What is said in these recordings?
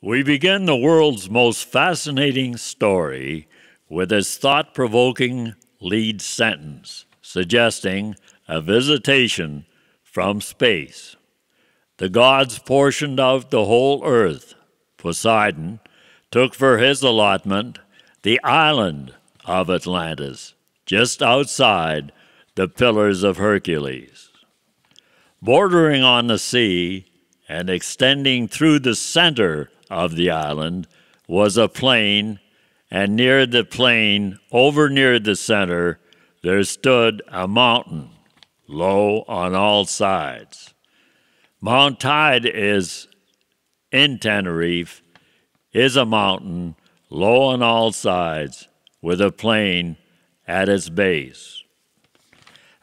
We begin the world's most fascinating story with its thought-provoking lead sentence, suggesting a visitation from space. The gods portioned out the whole earth. Poseidon took for his allotment the island of Atlantis, just outside the Pillars of Hercules. Bordering on the sea and extending through the center of the island was a plain, and near the plain, over near the center, there stood a mountain, low on all sides. Mount Tide is in Tenerife, is a mountain, low on all sides, with a plain at its base.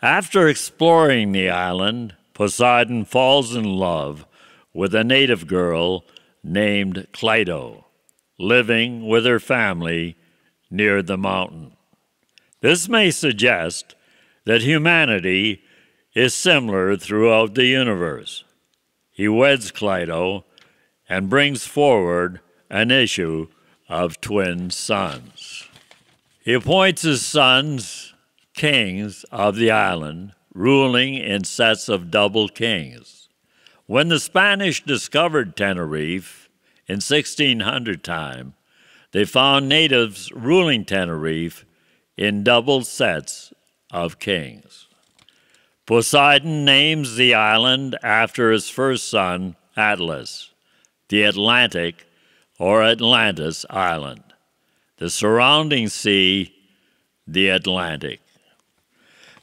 After exploring the island, Poseidon falls in love with a native girl named Cleito, living with her family near the mountain. This may suggest that humanity is similar throughout the universe. He weds Cleito and brings forward an issue of twin sons. He appoints his sons kings of the island, ruling in sets of double kings. When the Spanish discovered Tenerife in 1600 time, they found natives ruling Tenerife in double sets of kings. Poseidon names the island after his first son, Atlas, the Atlantic or Atlantis island, the surrounding sea, the Atlantic.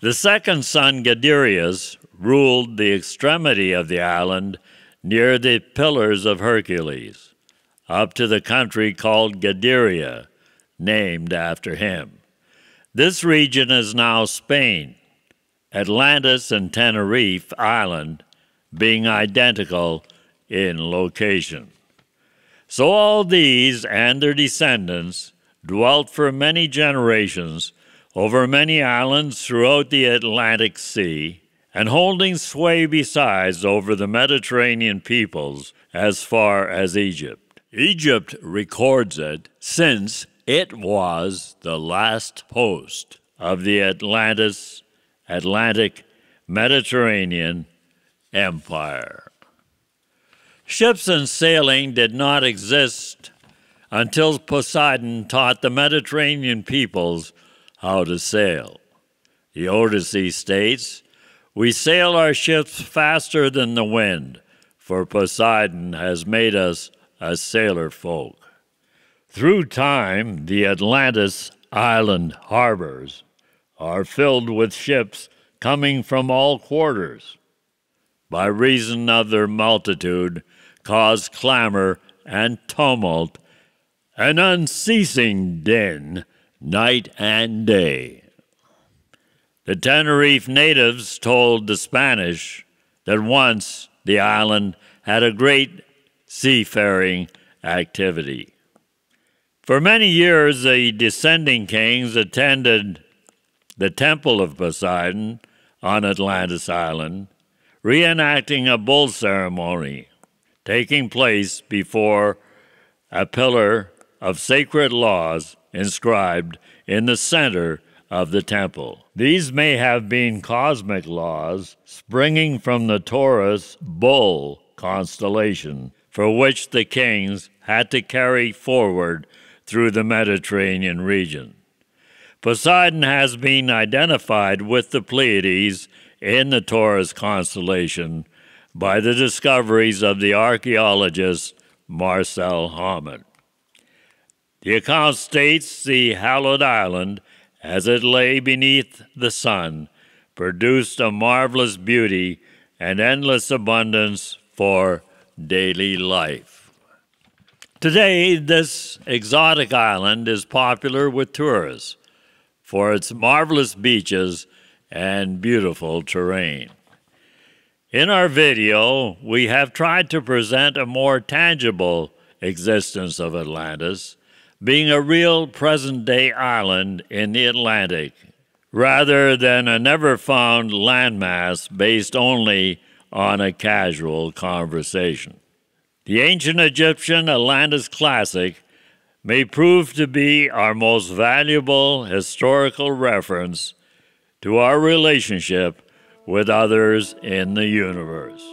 The second son, Gadirius, ruled the extremity of the island near the Pillars of Hercules, up to the country called Gadiria, named after him. This region is now Spain, Atlantis and Tenerife Island being identical in location. So all these and their descendants dwelt for many generations over many islands throughout the Atlantic Sea, and holding sway besides over the Mediterranean peoples as far as Egypt. Egypt records it since it was the last post of the Atlantic Mediterranean Empire. Ships and sailing did not exist until Poseidon taught the Mediterranean peoples how to sail. The Odyssey states, "We sail our ships faster than the wind, for Poseidon has made us a sailor folk." Through time, the Atlantis island harbors are filled with ships coming from all quarters. By reason of their multitude, cause clamor and tumult, an unceasing din, night and day. The Tenerife natives told the Spanish that once the island had a great seafaring activity. For many years, the descending kings attended the Temple of Poseidon on Atlantis Island, reenacting a bull ceremony taking place before a pillar of sacred laws inscribed in the center of the temple. These may have been cosmic laws springing from the Taurus bull constellation, for which the kings had to carry forward through the Mediterranean region. Poseidon has been identified with the Pleiades in the Taurus constellation by the discoveries of the archaeologist Marcel Hammond. The account states the hallowed island, as it lay beneath the sun, produced a marvelous beauty and endless abundance for daily life. Today, this exotic island is popular with tourists for its marvelous beaches and beautiful terrain. In our video, we have tried to present a more tangible existence of Atlantis, being a real present-day island in the Atlantic, rather than a never-found landmass based only on a casual conversation. The ancient Egyptian Atlantis classic may prove to be our most valuable historical reference to our relationship with others in the universe.